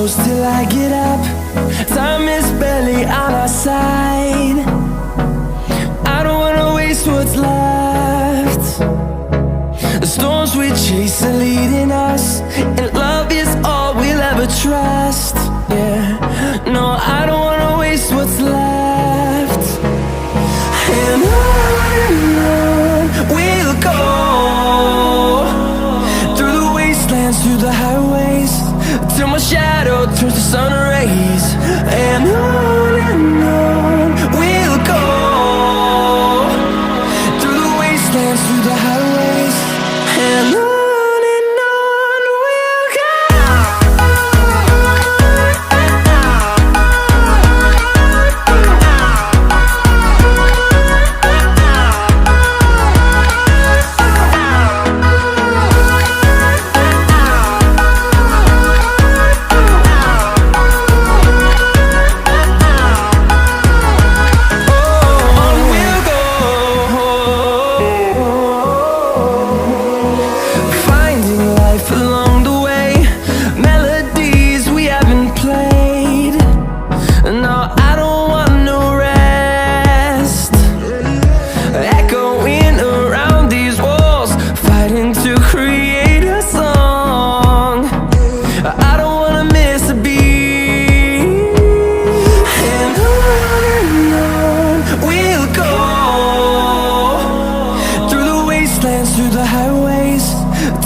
close till I get up. Time is barely on our side. I don't wanna waste what's left. The storms we chase are leading us, and love is all we'll ever trust. Yeah, no, I don't wanna waste what's left. And on we'll go, through the wastelands, through the highways, till my shadow turns to sun rays. And on we'll go, through the wastelands, through the highways, and on. Through the highways,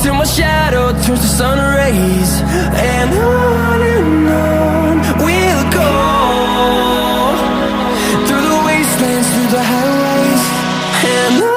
till my shadow turns to sun rays. And on we'll go, through the wastelands, through the highways, and on.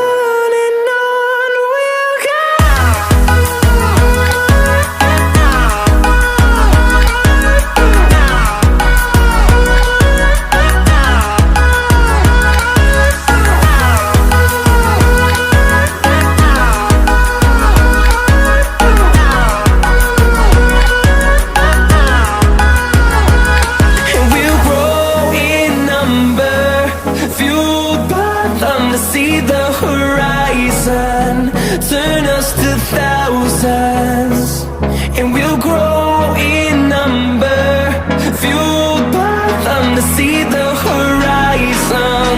See the horizon turn us to thousands, and we'll grow in number, fueled by them to see the horizon.